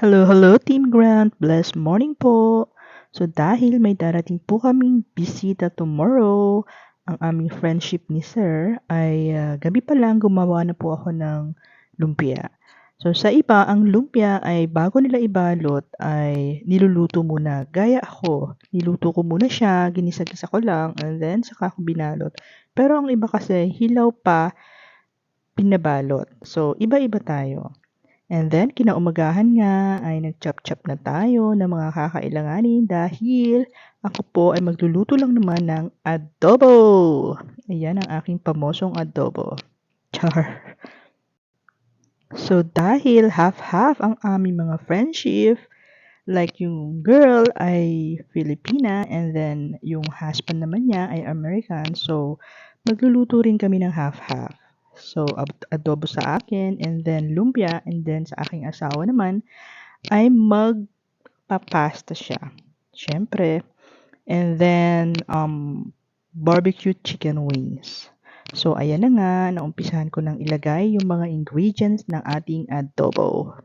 Hello, hello Team Grant. Blessed morning po. So dahil may darating po kaming bisita tomorrow, ang aming friendship ni Sir ay gabi pa lang gumawa na po ako ng lumpia. So sa iba, ang lumpia ay bago nila ibalot ay niluluto muna. Gaya ako, niluto ko muna siya, ginisa-gisa ko lang, and then saka ako binalot. Pero ang iba kasi hilaw pa, pinabalot. So iba-iba tayo. And then, kinaumagahan nga ay nag-chop-chop na tayo ng mga kakailanganin dahil ako po ay magluluto lang naman ng adobo. Ayan ang aking pamosong adobo. Char. So, dahil half-half ang aming mga friendship, like yung girl ay Filipina and then yung husband naman niya ay American. So, magluluto rin kami ng half-half. So, adobo sa akin and then lumpia and then sa aking asawa naman ay magpapasta siya. Siyempre. And then, barbecue chicken wings. So, ayan na nga, naumpisahan ko nang ilagay yung mga ingredients ng ating adobo.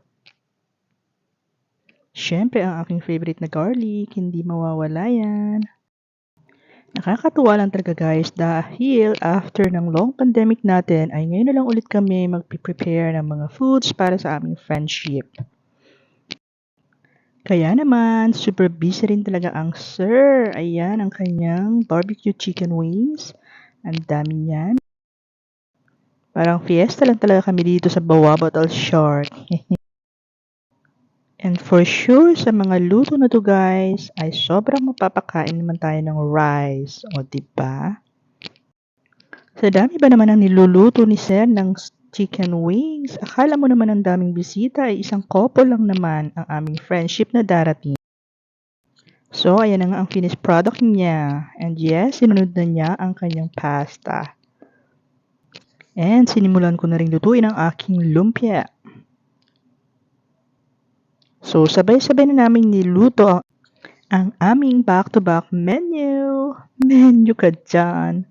Siyempre, ang aking favorite na garlic, hindi mawawala yan. Nakakatuwa lang talaga guys dahil after ng long pandemic natin ay ngayon na lang ulit kami magpiprepare ng mga foods para sa aming friendship. Kaya naman, super busy rin talaga ang sir. Ayan ang kanyang barbecue chicken wings. Ang dami niyan. Parang fiesta lang talaga kami dito sa Bawabatal Shark. And for sure, sa mga luto na to guys, ay sobrang mapapakain naman tayo ng rice. O, diba? Sa dami ba naman ang niluluto ni Sir ng chicken wings? Akala mo naman ang daming bisita ay isang couple lang naman ang aming friendship na darating. So, ayan na nga ang finished product niya. And yes, sinunod na niya ang kanyang pasta. And sinimulan ko na rin lutuin ang aking lumpia. So, sabay-sabay na namin niluto ang aming back-to-back menu. Menu ka dyan.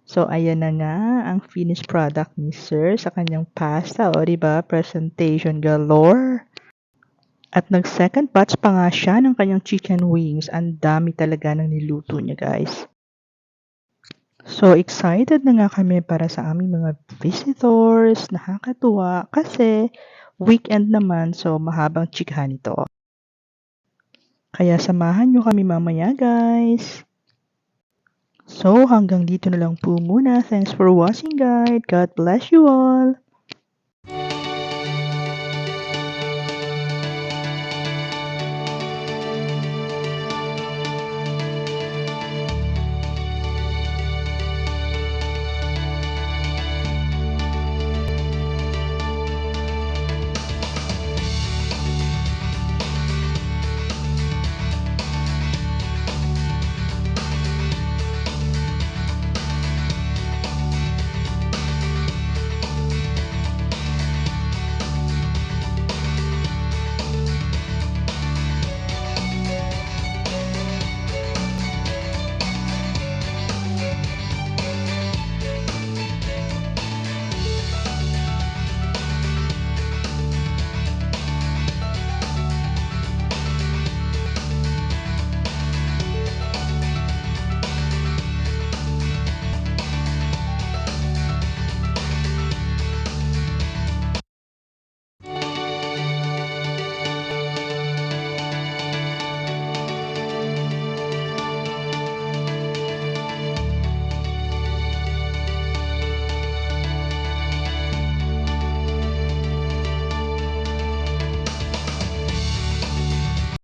So, ayan na nga ang finished product ni Sir sa kanyang pasta. O, diba? Presentation galore. At nag-second batch pa nga siya ng kanyang chicken wings. Ang dami talaga ng niluto niya, guys. So, excited na nga kami para sa aming mga visitors. Nakakatuwa kasi weekend naman, so mahabang chikahan ito. Kaya samahan nyo kami mamaya, guys. So, hanggang dito na lang po muna. Thanks for watching, guys. God bless you all.